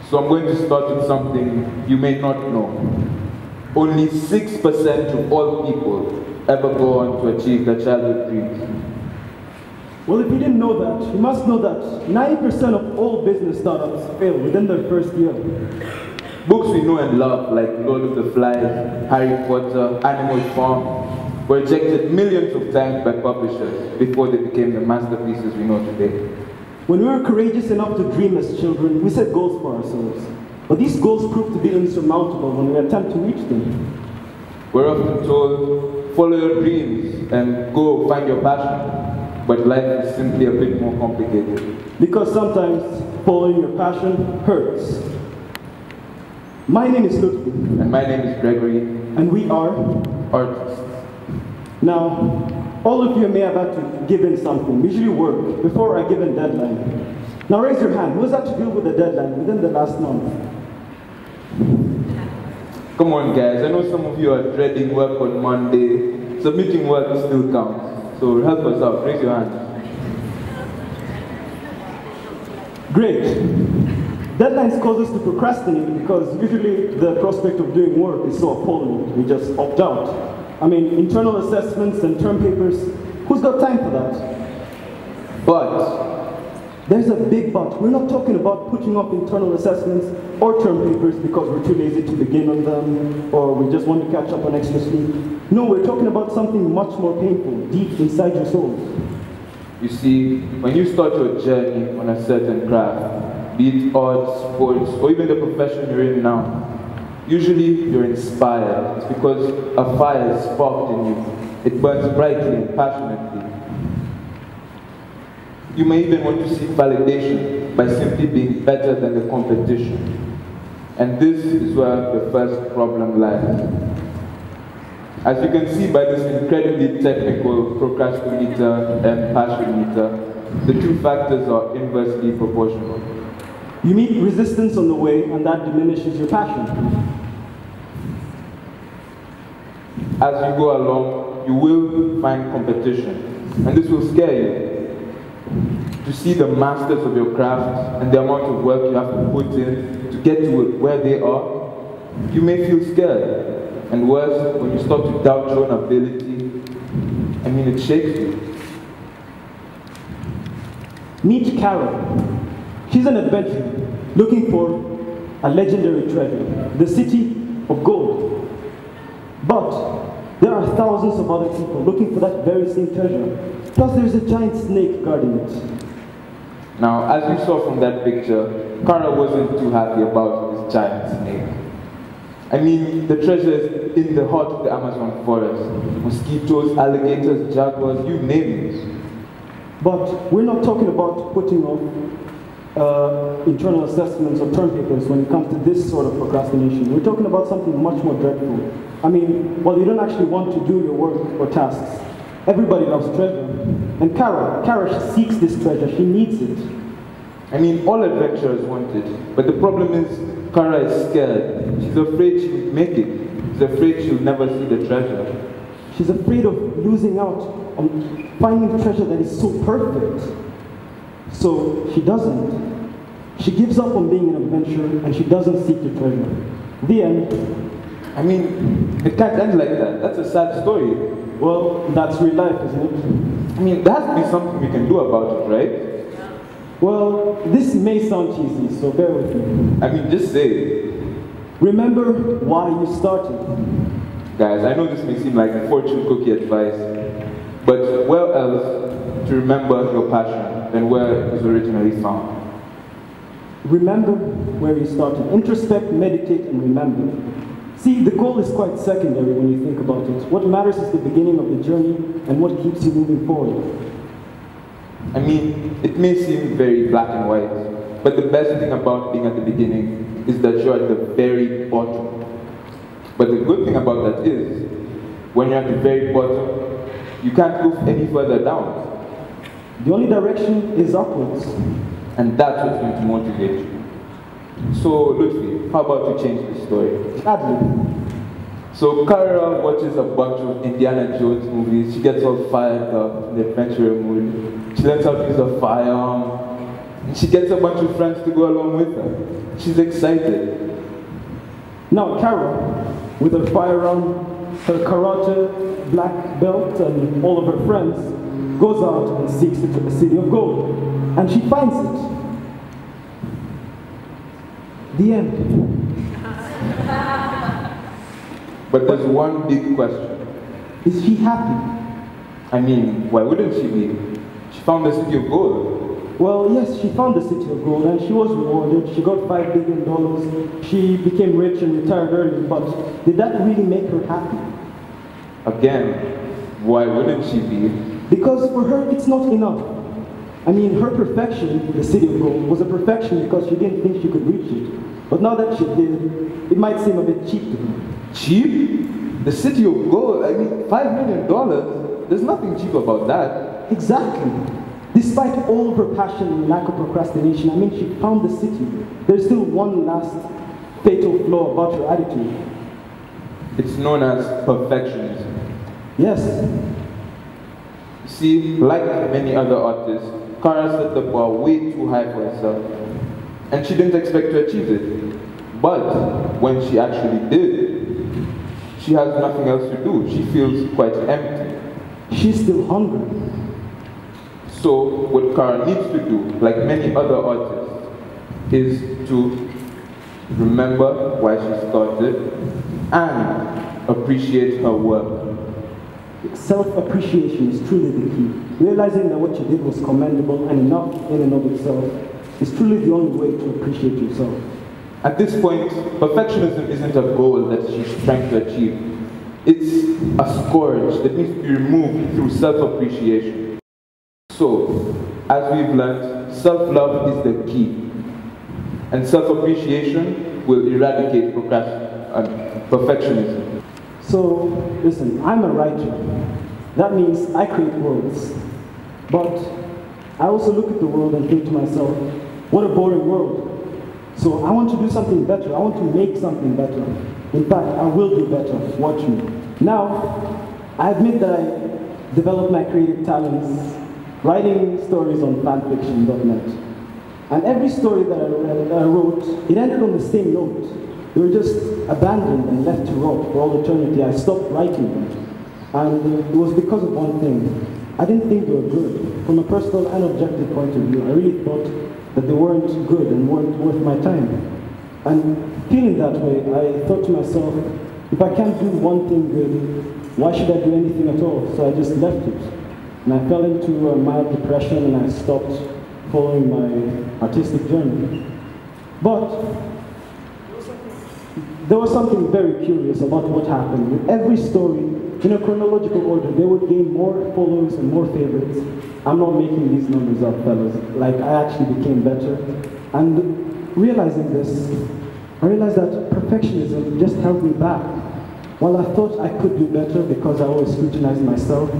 So I'm going to start with something you may not know. Only 6% of all people ever go on to achieve their childhood dreams. Well, if you didn't know that, you must know that 90% of all business startups fail within their first year. Books we know and love, like Lord of the Flies, Harry Potter, Animal Farm, were rejected millions of times by publishers before they became the masterpieces we know today. When we were courageous enough to dream as children, we set goals for ourselves. But these goals proved to be insurmountable when we attempt to reach them. We're often told, follow your dreams and go find your passion. But life is simply a bit more complicated. Because sometimes following your passion hurts. My name is Lotfi. And my name is Gregory. And we are artists. Now, all of you may have had to give in something, usually work, before a given deadline. Now raise your hand. Who's had to deal with a deadline within the last month? Come on guys, I know some of you are dreading work on Monday. Submitting work still counts. So help us out, raise your hand. Great. Deadlines cause us to procrastinate because usually the prospect of doing work is so appalling, we just opt out. I mean, internal assessments and term papers, who's got time for that? But there's a big but. We're not talking about putting up internal assessments or term papers because we're too lazy to begin on them or we just want to catch up on extra sleep. No, we're talking about something much more painful, deep inside your soul. You see, when you start your journey on a certain craft, be it arts, sports, or even the profession you're in now, usually you're inspired. It's because a fire is sparked in you. It burns brightly and passionately. You may even want to seek validation by simply being better than the competition. And this is where the first problem lies. As you can see by this incredibly technical procrastinator and passion meter, the two factors are inversely proportional. You meet resistance on the way, and that diminishes your passion. As you go along, you will find competition, and this will scare you. To see the masters of your craft and the amount of work you have to put in to get to where they are, you may feel scared. And worse, when you start to doubt your own ability, I mean, it shakes you. Meet Carol. She's an adventurer looking for a legendary treasure, the city of gold. But there are thousands of other people looking for that very same treasure. Plus there's a giant snake guarding it. Now, as you saw from that picture, Kara wasn't too happy about this giant snake. I mean, the treasure is in the heart of the Amazon forest. Mosquitoes, alligators, jaguars, you name it. But we're not talking about putting off internal assessments or term papers when it comes to this sort of procrastination. We're talking about something much more dreadful. I mean, while you don't actually want to do your work or tasks, everybody loves treasure. And Kara, she seeks this treasure, she needs it. I mean, all adventurers want it, but the problem is, Kara is scared. She's afraid she'll make it. She's afraid she'll never see the treasure. She's afraid of losing out on finding a treasure that is so perfect. So she doesn't. She gives up on being an adventurer and she doesn't seek the treasure. The end. I mean, it can't end like that. That's a sad story. Well, that's real life, isn't it? I mean, there has to be something we can do about it, right? Well, this may sound cheesy, so bear with me. I mean, just say it. Remember why you started. Guys, I know this may seem like a fortune cookie advice, but where else to remember your passion than where it was originally found? Remember where you started. Introspect, meditate, and remember. See, the goal is quite secondary when you think about it. What matters is the beginning of the journey and what keeps you moving forward. I mean, it may seem very black and white, but the best thing about being at the beginning is that you're at the very bottom. But the good thing about that is, when you're at the very bottom, you can't go any further down. The only direction is upwards. And that's what's going to motivate you. So, Lotfi, how about you change the story? Gladly. So Kara watches a bunch of Indiana Jones movies. She gets all fired up in the adventurer mood. She learns how to use a firearm. And she gets a bunch of friends to go along with her. She's excited. Now Carol, with her firearm, her karate black belt, and all of her friends, goes out and seeks the city of gold. And she finds it. The end. But there's one big question. Is she happy? I mean, why wouldn't she be? She found the city of gold. Well, yes, she found the city of gold and she was rewarded. She got $5 billion. She became rich and retired early, but did that really make her happy? Again, why wouldn't she be? Because for her, it's not enough. I mean, her perfection, the city of gold, was a perfection because she didn't think she could reach it. But now that she did, it might seem a bit cheap to her. Cheap? The city of gold? I mean, $5 million? There's nothing cheap about that. Exactly. Despite all of her passion and lack of procrastination, I mean, she found the city. There's still one last fatal flaw about her attitude. It's known as perfectionism. Yes. See, like many other artists, Kara set the bar way too high for herself, and she didn't expect to achieve it. But when she actually did, she has nothing else to do. She feels quite empty. She's still hungry. So what Kara needs to do, like many other artists, is to remember why she started and appreciate her work. Self-appreciation is truly the key. Realizing that what you did was commendable and enough in and of itself is truly the only way to appreciate yourself. At this point, perfectionism isn't a goal that she's trying to achieve. It's a scourge that needs to be removed through self-appreciation. So, as we've learned, self-love is the key. And self-appreciation will eradicate perfectionism. So, listen, I'm a writer. That means I create worlds. But I also look at the world and think to myself, what a boring world. So I want to do something better. I want to make something better. In fact, I will do better. Watch me. Now, I admit that I developed my creative talents writing stories on fanfiction.net. And every story that I wrote, it ended on the same note. They were just abandoned and left to rot for all eternity. I stopped writing them. And it was because of one thing. I didn't think they were good. From a personal and objective point of view, I really thought that they weren't good and weren't worth my time. And feeling that way, I thought to myself, if I can't do one thing good, why should I do anything at all? So I just left it. And I fell into a mild depression and I stopped following my artistic journey. But there was something very curious about what happened. With every story, in a chronological order, they would gain more followers and more favorites. I'm not making these numbers up, fellas. Like, I actually became better. And realizing this, I realized that perfectionism just held me back. While I thought I could do better because I always scrutinized myself,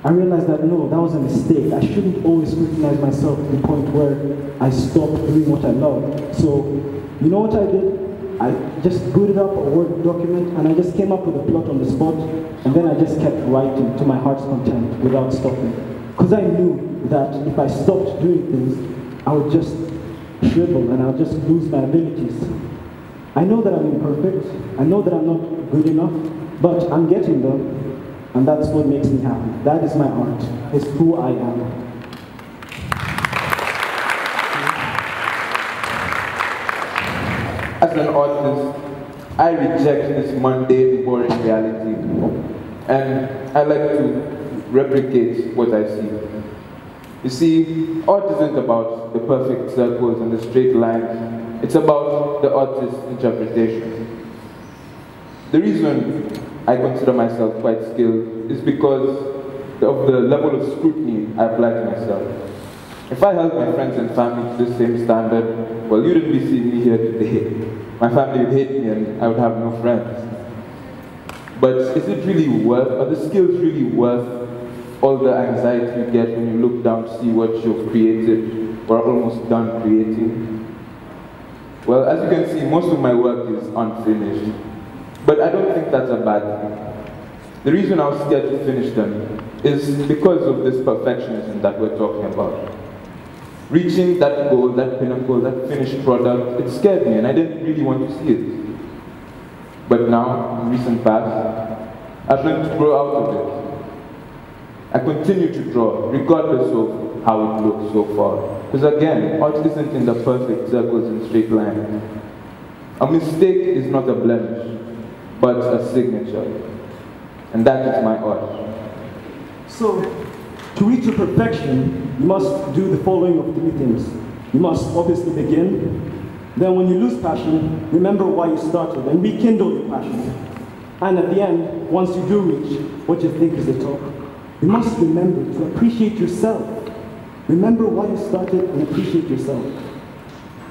I realized that no, that was a mistake. I shouldn't always scrutinize myself to the point where I stopped doing what I love. So, you know what I did? I just booted up a Word document and I just came up with a plot on the spot, and then I just kept writing to my heart's content without stopping. Because I knew that if I stopped doing things, I would just shrivel and I'll just lose my abilities. I know that I'm imperfect, I know that I'm not good enough, but I'm getting there. And that's what makes me happy. That is my art. It's who I am. As an artist, I reject this mundane, boring reality. And I like to replicate what I see. You see, art isn't about the perfect circles and the straight lines. It's about the artist's interpretation. The reason I consider myself quite skilled is because of the level of scrutiny I apply to myself. If I held my friends and family to the same standard, well, you wouldn't be seeing me here today. My family would hate me and I would have no friends. But is it really worth, are the skills really worth all the anxiety you get when you look down to see what you've created or are almost done creating? Well, as you can see, most of my work is unfinished. But I don't think that's a bad thing. The reason I was scared to finish them is because of this perfectionism that we're talking about. Reaching that goal, that pinnacle, that finished product, it scared me and I didn't really want to see it. But now, in recent past, I've learned to grow out of it. I continue to draw, regardless of how it looks so far. Because again, art isn't in the perfect circles and straight lines. A mistake is not a blemish, but a signature. And that is my art. So, to reach your perfection, you must do the following of 3 things. You must obviously begin. Then when you lose passion, remember why you started and rekindle your passion. And at the end, once you do reach what you think is the top, you must remember to appreciate yourself. Remember why you started and appreciate yourself.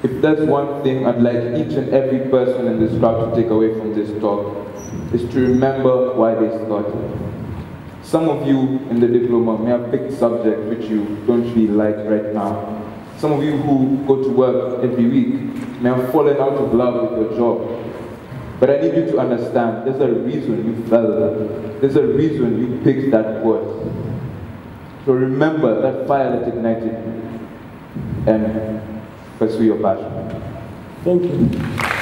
If there's one thing I'd like each and every person in this crowd to take away from this talk, is to remember why they started. Some of you in the diploma may have picked subjects which you don't really like right now. Some of you who go to work every week may have fallen out of love with your job. But I need you to understand, there's a reason you fell there. There's a reason you picked that course. So remember that fire that ignited you and pursue your passion. Thank you.